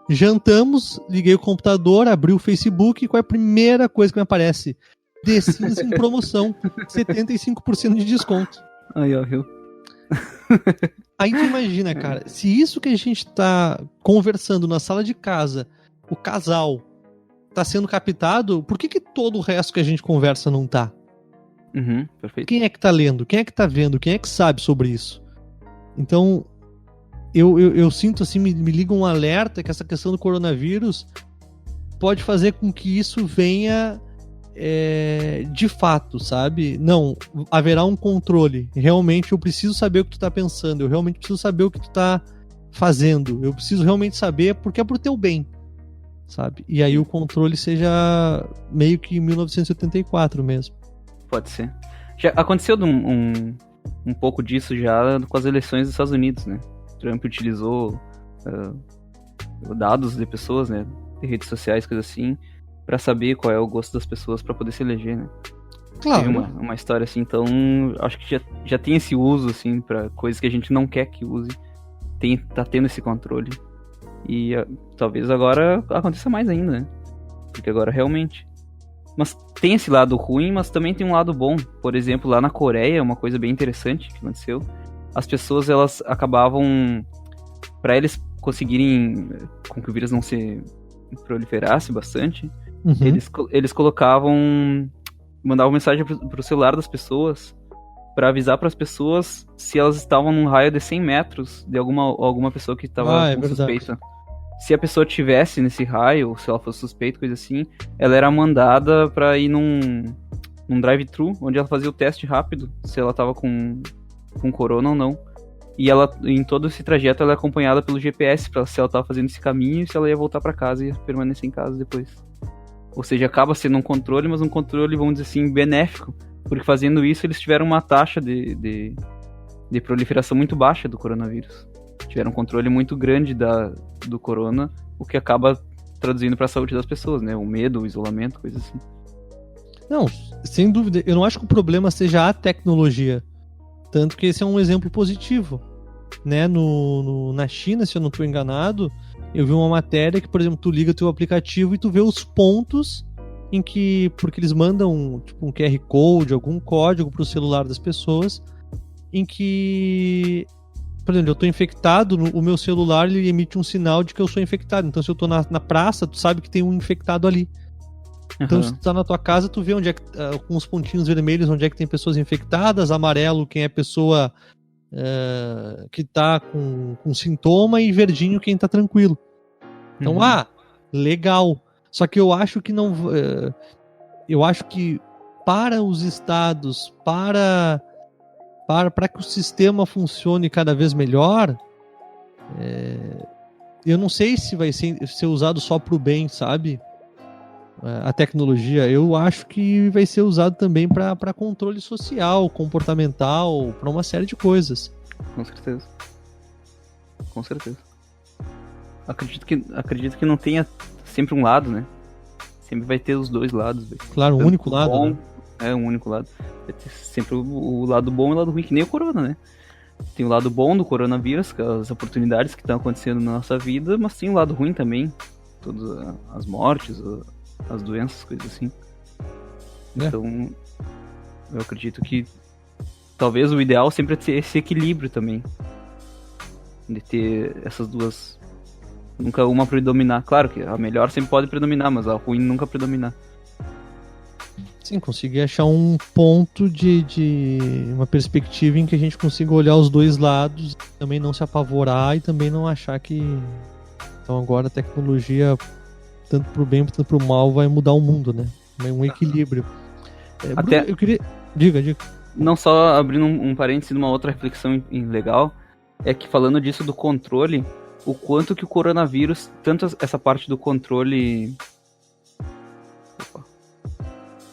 Jantamos, liguei o computador, abri o Facebook e qual é a primeira coisa que me aparece? The Sims em promoção, 75% de desconto. Aí, ó, viu? Aí tu imagina, cara, se isso que a gente tá conversando na sala de casa, o casal, tá sendo captado, por que todo o resto que a gente conversa não tá? Perfeito. Quem é que tá lendo? Quem é que tá vendo? Quem é que sabe sobre isso? Então, eu sinto assim, me liga um alerta que essa questão do coronavírus pode fazer com que isso venha de fato, sabe? Não, haverá um controle. Realmente eu preciso saber o que tu tá pensando, eu realmente preciso saber o que tu tá fazendo, eu preciso realmente saber porque é pro teu bem, sabe? E aí o controle seja meio que 1984 mesmo. Pode ser. Já aconteceu um pouco disso já com as eleições dos Estados Unidos, né? Trump utilizou dados de pessoas, né? De redes sociais, coisas assim, pra saber qual é o gosto das pessoas pra poder se eleger, né? Claro. Tem uma história assim, então acho que já tem esse uso, assim, pra coisas que a gente não quer que use. Tá tendo esse controle. E talvez agora aconteça mais ainda, né? Porque agora realmente... Mas tem esse lado ruim, mas também tem um lado bom. Por exemplo, lá na Coreia, uma coisa bem interessante que aconteceu. As pessoas, elas acabavam... Pra eles conseguirem com que o vírus não se proliferasse bastante, eles colocavam... Mandavam mensagem pro celular das pessoas pra avisar pras pessoas se elas estavam num raio de 100 metros de alguma pessoa que estava com suspeita. Se a pessoa tivesse nesse raio, ou se ela fosse suspeita, coisa assim, ela era mandada pra ir num drive-thru, onde ela fazia o teste rápido, se ela tava com corona ou não. E ela, em todo esse trajeto, ela é acompanhada pelo GPS, pra se ela tava fazendo esse caminho e se ela ia voltar pra casa e permanecer em casa depois. Ou seja, acaba sendo um controle, mas um controle, vamos dizer assim, benéfico. Porque fazendo isso, eles tiveram uma taxa de proliferação muito baixa do coronavírus. Tiveram um controle muito grande do corona, o que acaba traduzindo para a saúde das pessoas, né? O medo, o isolamento, coisas assim. Não, sem dúvida. Eu não acho que o problema seja a tecnologia. Tanto que esse é um exemplo positivo. Né? Na China, se eu não estou enganado, eu vi uma matéria que, por exemplo, tu liga teu aplicativo e tu vê os pontos em que... Porque eles mandam tipo, um QR Code, algum código para o celular das pessoas, em que... Por exemplo, eu tô infectado, o meu celular ele emite um sinal de que eu sou infectado. Então, se eu tô na praça, tu sabe que tem um infectado ali. Então, se tu tá na tua casa, tu vê onde é que, com os pontinhos vermelhos, onde é que tem pessoas infectadas, amarelo, quem é pessoa que tá com sintoma, e verdinho, quem tá tranquilo. Então, legal. Só que eu acho que não... eu acho que para os estados, para que o sistema funcione cada vez melhor, eu não sei se vai ser usado só para o bem, sabe? A tecnologia, eu acho que vai ser usado também para controle social, comportamental, para uma série de coisas. Com certeza. Com certeza. Acredito que não tenha sempre um lado, né? Sempre vai ter os dois lados. Claro, um único lado, bom, né? É um único lado. Vai ter sempre o lado bom e o lado ruim, que nem o corona, né? Tem o lado bom do coronavírus, que é as oportunidades que estão acontecendo na nossa vida, mas tem o lado ruim também. Todas as mortes, as doenças, coisas assim. Então, eu acredito que talvez o ideal sempre é ter esse equilíbrio também. De ter essas duas... Nunca uma predominar. Claro que a melhor sempre pode predominar, mas a ruim nunca predominar. Sim, conseguir achar um ponto de uma perspectiva em que a gente consiga olhar os dois lados, também não se apavorar e também não achar que então agora a tecnologia, tanto pro bem quanto pro mal, vai mudar o mundo, né? É um equilíbrio. Até... Bruno, eu queria... Diga. Não, só abrindo um parênteses numa outra reflexão legal, é que falando disso do controle, o quanto que o coronavírus, tanto essa parte do controle...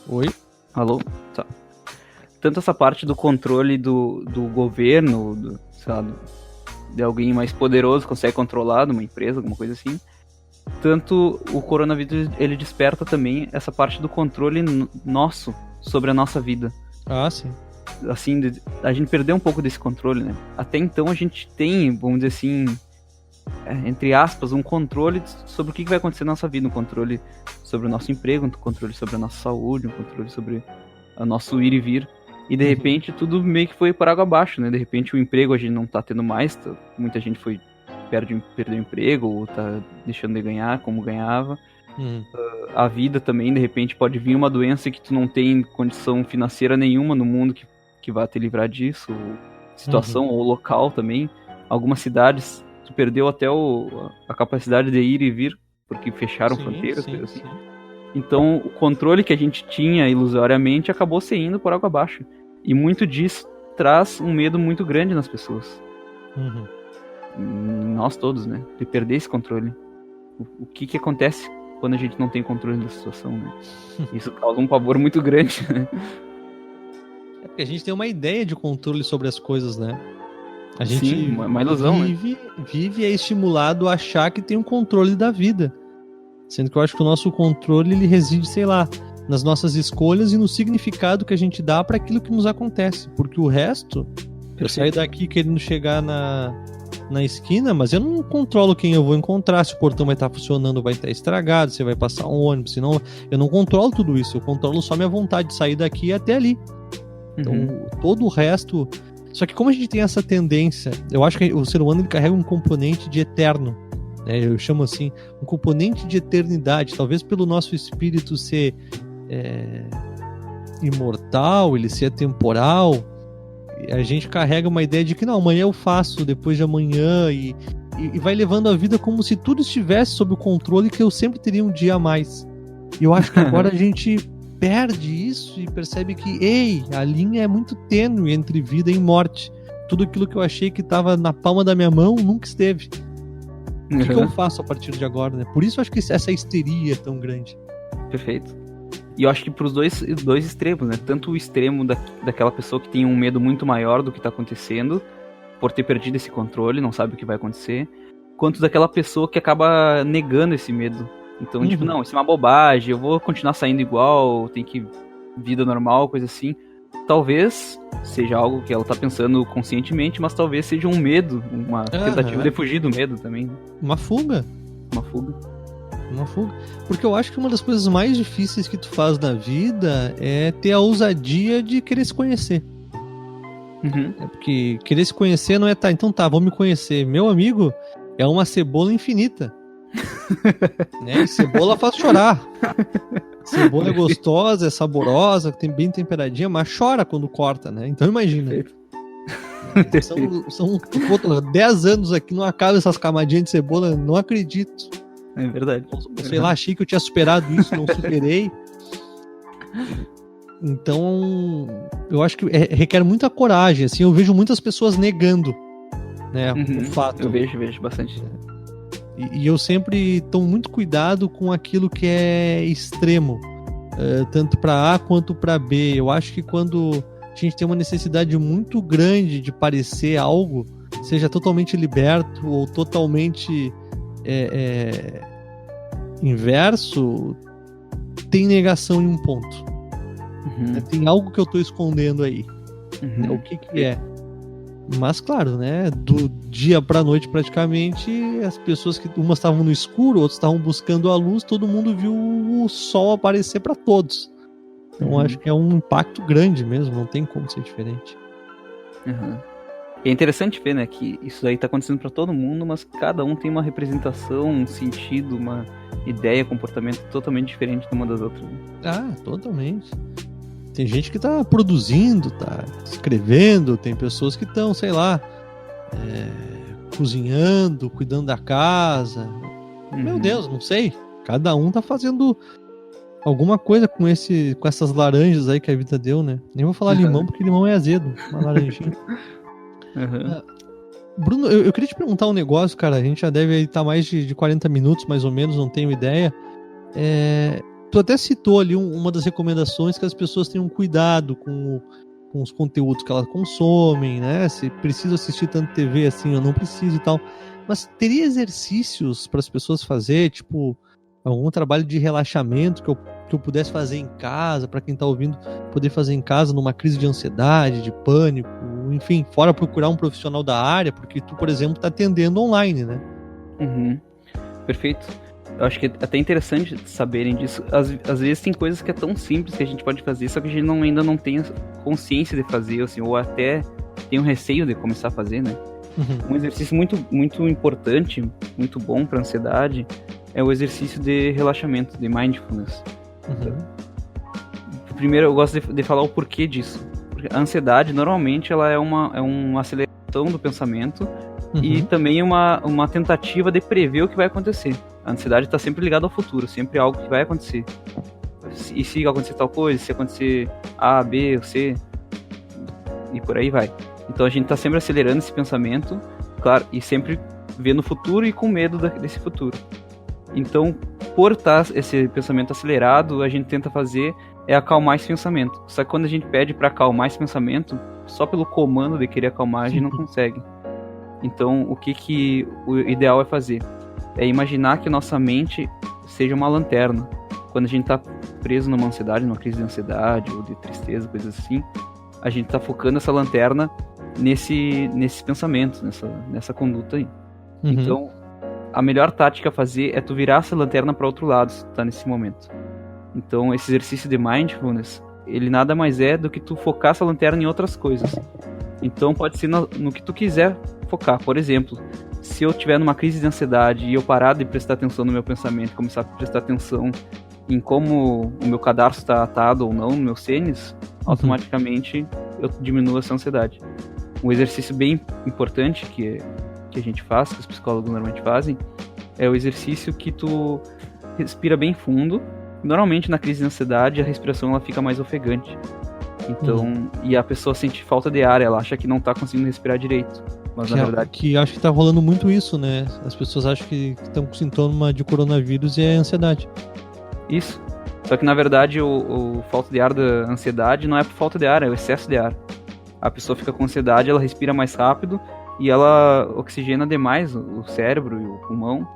Oi? Alô? Tá. Tanto essa parte do controle do governo, sei lá, de alguém mais poderoso consegue controlar, de uma empresa, alguma coisa assim. Tanto o coronavírus, ele desperta também essa parte do controle nosso sobre a nossa vida. Ah, sim. Assim, a gente perdeu um pouco desse controle, né? Até então a gente tem, vamos dizer assim, entre aspas, um controle sobre o que vai acontecer na nossa vida, um controle sobre o nosso emprego, um controle sobre a nossa saúde, um controle sobre o nosso ir e vir. E de repente tudo meio que foi por água abaixo, né? De repente o emprego a gente não tá tendo mais, muita gente perdeu o emprego, ou tá deixando de ganhar como ganhava. A vida também, de repente pode vir uma doença que tu não tem condição financeira nenhuma no mundo que vai te livrar disso, ou situação ou local também. Algumas cidades tu perdeu até a capacidade de ir e vir, porque fecharam fronteiras, coisa assim. Então, o controle que a gente tinha ilusoriamente acabou se indo por água abaixo. E muito disso traz um medo muito grande nas pessoas. Nós todos, né? De perder esse controle. O que acontece quando a gente não tem controle da situação, né? Isso causa um pavor muito grande, né? É porque a gente tem uma ideia de controle sobre as coisas, né? A gente Sim, uma ilusão, vive é estimulado a achar que tem um controle da vida. Sendo que eu acho que o nosso controle ele reside, sei lá, nas nossas escolhas e no significado que a gente dá para aquilo que nos acontece. Porque o resto, eu saio daqui querendo chegar na esquina, mas eu não controlo quem eu vou encontrar, se o portão vai estar funcionando, vai estar estragado, se vai passar um ônibus, senão eu não controlo tudo isso, eu controlo só minha vontade de sair daqui e até ali. Então, todo o resto... Só que como a gente tem essa tendência, eu acho que o ser humano ele carrega um componente de eterno, né? Eu chamo assim, um componente de eternidade, talvez pelo nosso espírito ser imortal, ele ser atemporal, a gente carrega uma ideia de que não, amanhã eu faço, depois de amanhã, e vai levando a vida como se tudo estivesse sob o controle, que eu sempre teria um dia a mais. E eu acho que agora a gente perde isso e percebe que, a linha é muito tênue entre vida e morte. Tudo aquilo que eu achei que estava na palma da minha mão nunca esteve. O que eu faço a partir de agora, né? Por isso eu acho que essa histeria é tão grande. Perfeito. E eu acho que para os dois extremos, né? Tanto o extremo daquela pessoa que tem um medo muito maior do que está acontecendo, por ter perdido esse controle, não sabe o que vai acontecer, quanto daquela pessoa que acaba negando esse medo. Então, tipo, não, isso é uma bobagem, eu vou continuar saindo igual, tem que vida normal, coisa assim. Talvez seja algo que ela tá pensando conscientemente, mas talvez seja um medo, uma tentativa de fugir do medo também. Uma fuga. Uma fuga. Porque eu acho que uma das coisas mais difíceis que tu faz na vida é ter a ousadia de querer se conhecer. É porque querer se conhecer não é então tá, vou me conhecer. Meu amigo, é uma cebola infinita. Né? E cebola faz chorar. Cebola é gostosa, é saborosa, tem bem temperadinha, mas chora quando corta, né? Então imagina. São 10 anos aqui, não acaba essas camadinhas de cebola, não acredito. É verdade. Sei lá, achei que eu tinha superado isso, não superei. Então, eu acho que requer muita coragem, assim, eu vejo muitas pessoas negando, né, o fato. Eu vejo bastante. E eu sempre tomo muito cuidado com aquilo que é extremo, tanto para A quanto para B. Eu acho que quando a gente tem uma necessidade muito grande de parecer algo, seja totalmente liberto ou totalmente inverso, tem negação em um ponto. Tem algo que eu tô escondendo aí. O que é? Mas claro, né, do dia pra noite praticamente, as pessoas que umas estavam no escuro, outras estavam buscando a luz, todo mundo viu o sol aparecer pra todos. Então acho que é um impacto grande mesmo, não tem como ser diferente. É interessante ver, né, que isso aí tá acontecendo pra todo mundo, mas cada um tem uma representação, um sentido, uma ideia, comportamento totalmente diferente de uma das outras. Totalmente. Tem gente que tá produzindo, tá escrevendo, tem pessoas que estão, sei lá, cozinhando, cuidando da casa. Meu Deus, não sei. Cada um tá fazendo alguma coisa com essas laranjas aí que a vida deu, né? Nem vou falar limão, porque limão é azedo. Uma laranjinha. Bruno, eu queria te perguntar um negócio, cara. A gente já deve estar mais de 40 minutos, mais ou menos, não tenho ideia. Tu até citou ali uma das recomendações que as pessoas tenham cuidado com os conteúdos que elas consomem, né? Se precisa assistir tanto TV assim, eu não preciso e tal. Mas teria exercícios para as pessoas fazer, tipo, algum trabalho de relaxamento que eu pudesse fazer em casa, para quem tá ouvindo, poder fazer em casa numa crise de ansiedade, de pânico, enfim, fora procurar um profissional da área, porque tu, por exemplo, tá atendendo online, né? Perfeito. Eu acho que é até interessante saberem disso. Às vezes tem coisas que é tão simples que a gente pode fazer, só que a gente ainda não tem consciência de fazer, assim, ou até tem um receio de começar a fazer, né? Um exercício muito, muito importante, muito bom para ansiedade, é o exercício de relaxamento, de mindfulness. Primeiro, eu gosto de falar o porquê disso. Porque a ansiedade, normalmente, ela é uma aceleração do pensamento e também uma tentativa de prever o que vai acontecer. A ansiedade está sempre ligada ao futuro, sempre algo que vai acontecer. E se acontecer tal coisa, se acontecer A, B ou C, e por aí vai. Então a gente está sempre acelerando esse pensamento, claro, e sempre vendo o futuro e com medo desse futuro. Então, por estar esse pensamento acelerado, a gente tenta fazer acalmar esse pensamento. Só que quando a gente pede para acalmar esse pensamento, só pelo comando de querer acalmar, a gente não consegue. Então, o que o ideal é fazer? É imaginar que nossa mente seja uma lanterna. Quando a gente tá preso numa ansiedade, numa crise de ansiedade ou de tristeza, coisas assim, a gente tá focando essa lanterna nesses pensamentos, nessa conduta aí. Então, a melhor tática a fazer é tu virar essa lanterna para outro lado, se tu tá nesse momento. Então, esse exercício de mindfulness, ele nada mais é do que tu focar essa lanterna em outras coisas. Então, pode ser no que tu quiser focar. Por exemplo, se eu tiver numa crise de ansiedade e eu parar de prestar atenção no meu pensamento, começar a prestar atenção em como o meu cadarço está atado ou não no meu sênis, automaticamente eu diminuo essa ansiedade. Um exercício bem importante que a gente faz, que os psicólogos normalmente fazem, é o exercício que tu respira bem fundo. Normalmente na crise de ansiedade a respiração ela fica mais ofegante. Então, e a pessoa sente falta de ar, ela acha que não tá conseguindo respirar direito. Mas na verdade... Que acho que tá rolando muito isso, né? As pessoas acham que estão com sintoma de coronavírus e é ansiedade. Isso. Só que na verdade o falta de ar da ansiedade não é por falta de ar, é o excesso de ar. A pessoa fica com ansiedade, ela respira mais rápido e ela oxigena demais o cérebro e o pulmão,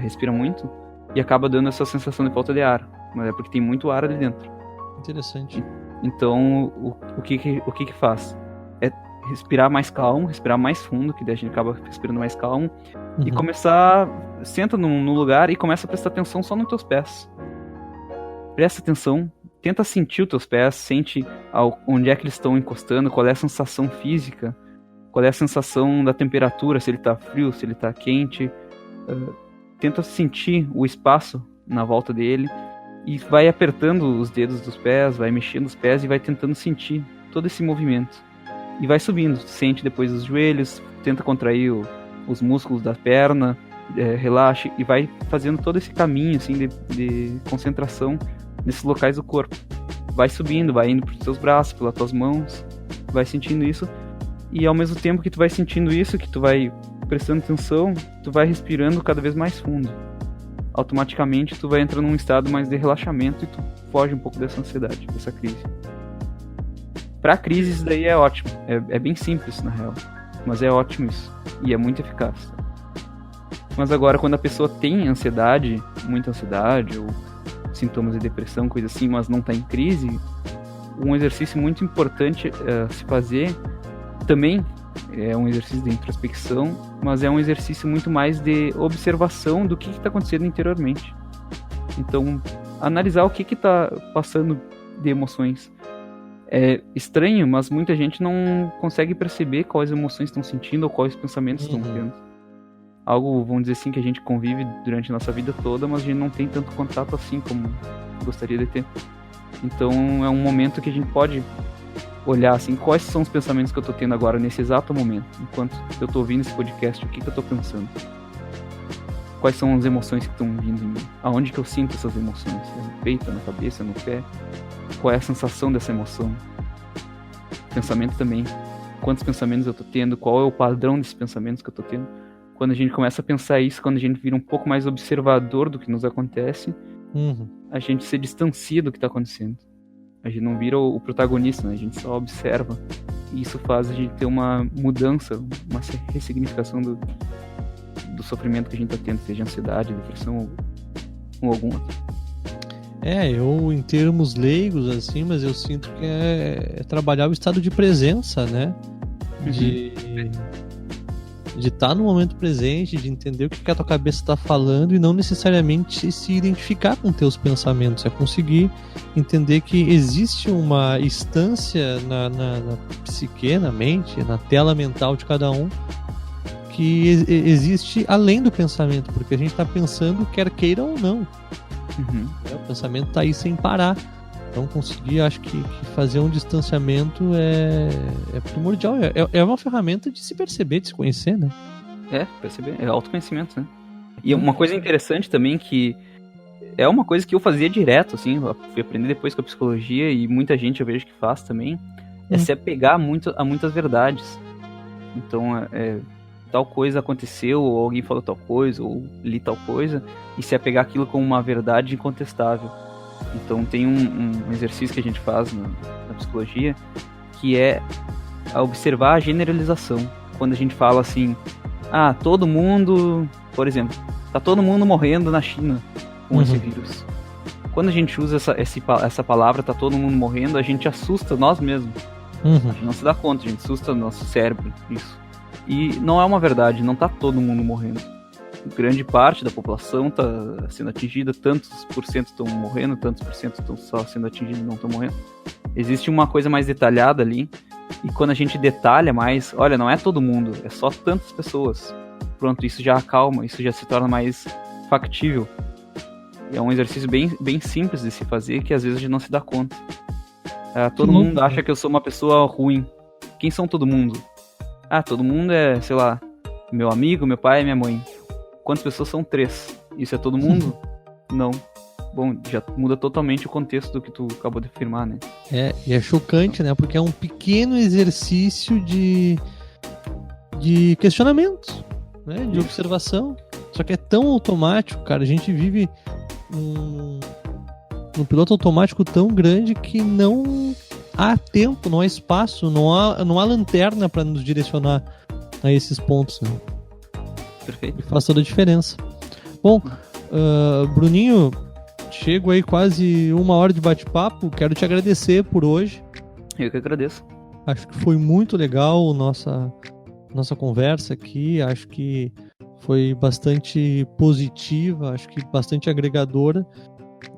respira muito e acaba dando essa sensação de falta de ar. Mas é porque tem muito ar ali dentro. Interessante. Então, o que faz? É respirar mais calmo, respirar mais fundo, que daí a gente acaba respirando mais calmo, e começar, senta num lugar e começa a prestar atenção só nos teus pés. Presta atenção, tenta sentir os teus pés, sente onde é que eles estão encostando, qual é a sensação física, qual é a sensação da temperatura, se ele tá frio, se ele tá quente. Tenta sentir o espaço na volta dele e vai apertando os dedos dos pés, vai mexendo os pés e vai tentando sentir todo esse movimento. E vai subindo, sente depois os joelhos, tenta contrair os músculos da perna, relaxa e vai fazendo todo esse caminho assim, de concentração nesses locais do corpo. Vai subindo, vai indo pros teus braços, pelas tuas mãos, vai sentindo isso. E ao mesmo tempo que tu vai sentindo isso, que tu vai prestando atenção, tu vai respirando cada vez mais fundo. Automaticamente tu vai entrando num estado mais de relaxamento e tu foge um pouco dessa ansiedade, dessa crise. Pra crise isso daí é ótimo, é bem simples na real, mas é ótimo isso, e é muito eficaz. Mas agora quando a pessoa tem ansiedade, muita ansiedade, ou sintomas de depressão, coisa assim, mas não tá em crise, um exercício muito importante se fazer também é um exercício de introspecção, mas é um exercício muito mais de observação do que está acontecendo interiormente. Então, analisar o que está passando de emoções. É estranho, mas muita gente não consegue perceber quais emoções estão sentindo ou quais pensamentos estão tendo. Algo, vamos dizer assim, que a gente convive durante a nossa vida toda, mas a gente não tem tanto contato assim como gostaria de ter. Então, é um momento que a gente pode olhar assim, quais são os pensamentos que eu tô tendo agora nesse exato momento, enquanto eu tô ouvindo esse podcast, o que eu tô pensando, quais são as emoções que estão vindo em mim, aonde que eu sinto essas emoções, é no peito, na cabeça, no pé, qual é a sensação dessa emoção, pensamento também, quantos pensamentos eu tô tendo, qual é o padrão desses pensamentos que eu tô tendo. Quando a gente começa a pensar isso, quando a gente vira um pouco mais observador do que nos acontece, a gente se distancia do que tá acontecendo. A gente não vira o protagonista, né? A gente só observa. E isso faz a gente ter uma mudança, uma ressignificação do sofrimento que a gente está tendo, seja ansiedade, depressão ou algum outro. Eu em termos leigos, assim, mas eu sinto que é trabalhar o estado de presença, né? De estar no momento presente, de entender o que a tua cabeça está falando e não necessariamente se identificar com teus pensamentos. É conseguir entender que existe uma instância na psique, na mente, na tela mental de cada um, que existe além do pensamento, porque a gente está pensando quer queira ou não. O pensamento está aí sem parar. Então conseguir, acho que fazer um distanciamento é primordial. É uma ferramenta de se perceber, de se conhecer, né? Perceber. É autoconhecimento, né? E uma coisa interessante também que é uma coisa que eu fazia direto, assim, eu fui aprender depois com a psicologia e muita gente eu vejo que faz também, é se apegar a muitas verdades. Então, tal coisa aconteceu, ou alguém falou tal coisa, ou li tal coisa, e se apegar aquilo como uma verdade incontestável. Então tem um exercício que a gente faz na psicologia, que é observar a generalização. quando a gente fala assim, todo mundo, por exemplo, tá todo mundo morrendo na China com esse vírus. Quando a gente usa essa palavra, tá todo mundo morrendo, a gente assusta nós mesmos. A gente não se dá conta, a gente assusta o nosso cérebro, isso. E não é uma verdade, não tá todo mundo morrendo. Grande parte da população tá sendo atingida, tantos por cento estão morrendo, tantos por cento estão só sendo atingidos e não estão morrendo. Existe uma coisa mais detalhada ali, e quando a gente detalha mais, olha, não é todo mundo, é só tantas pessoas. Pronto, isso já acalma, isso já se torna mais factível. É um exercício bem simples de se fazer, que às vezes a gente não se dá conta. Todo mundo acha que eu sou uma pessoa ruim. Quem são todo mundo? Todo mundo é, sei lá, meu amigo, meu pai e minha mãe. Quantas pessoas são? 3. Isso é todo mundo? Não. Bom, já muda totalmente o contexto do que tu acabou de afirmar, né? E é chocante, né? Porque é um pequeno exercício de questionamento, né? De observação. Só que é tão automático, cara. A gente vive num piloto automático tão grande que não há tempo, não há espaço, não há lanterna para nos direcionar a esses pontos, né? Perfeito. E faz toda a diferença. Bom, Bruninho, chego aí quase 1 hora de bate-papo. Quero te agradecer por hoje. Eu que agradeço. Acho que foi muito legal nossa conversa aqui. Acho que foi bastante positiva, acho que bastante agregadora.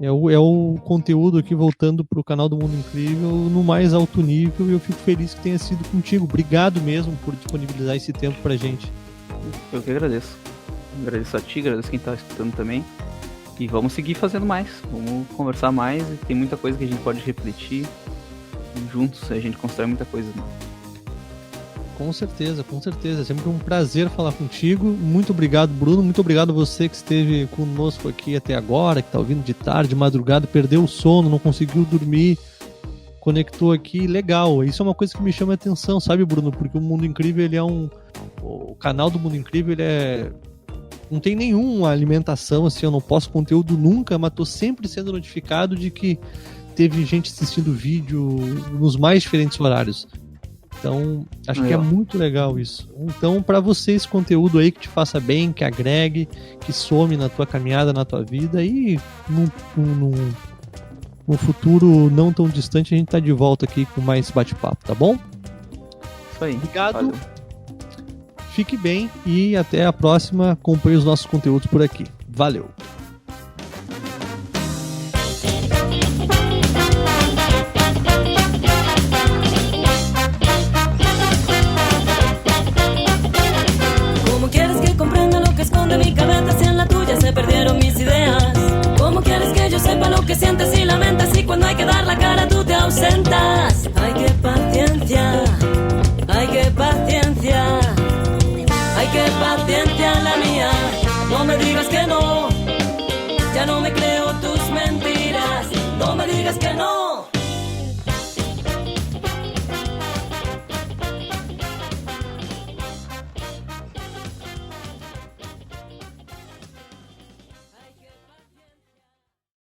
É o conteúdo aqui voltando para o canal do Mundo Incrível no mais alto nível, e eu fico feliz que tenha sido contigo. Obrigado mesmo por disponibilizar esse tempo pra gente. Eu que agradeço. Agradeço a ti, agradeço quem tá escutando também. E vamos seguir fazendo mais. Vamos conversar mais. Tem muita coisa que a gente pode refletir. E juntos a gente constrói muita coisa. Com certeza, com certeza. É sempre um prazer falar contigo. Muito obrigado, Bruno. Muito obrigado a você que esteve conosco aqui até agora, que tá ouvindo de tarde, de madrugada, perdeu o sono, não conseguiu dormir, conectou aqui. Legal. Isso é uma coisa que me chama a atenção, sabe, Bruno? Porque o Mundo Incrível, ele é o canal do Mundo Incrível, ele é... Não tem nenhuma alimentação, assim, eu não posto conteúdo nunca, mas tô sempre sendo notificado de que teve gente assistindo o vídeo nos mais diferentes horários. Então, acho que é muito legal isso. Então, para você, esse conteúdo aí que te faça bem, que agregue, que some na tua caminhada, na tua vida, e num futuro não tão distante a gente tá de volta aqui com mais bate-papo, tá bom? Isso aí. Obrigado. Valeu. Fique bem e até a próxima. Acompanhe os nossos conteúdos por aqui. Valeu! Mi cabeza, si en la tuya se perdieron mis ideas. ¿Cómo quieres que yo sepa lo que sientes y lamentas? Y cuando hay que dar la cara tú te ausentas. Ay, qué paciencia.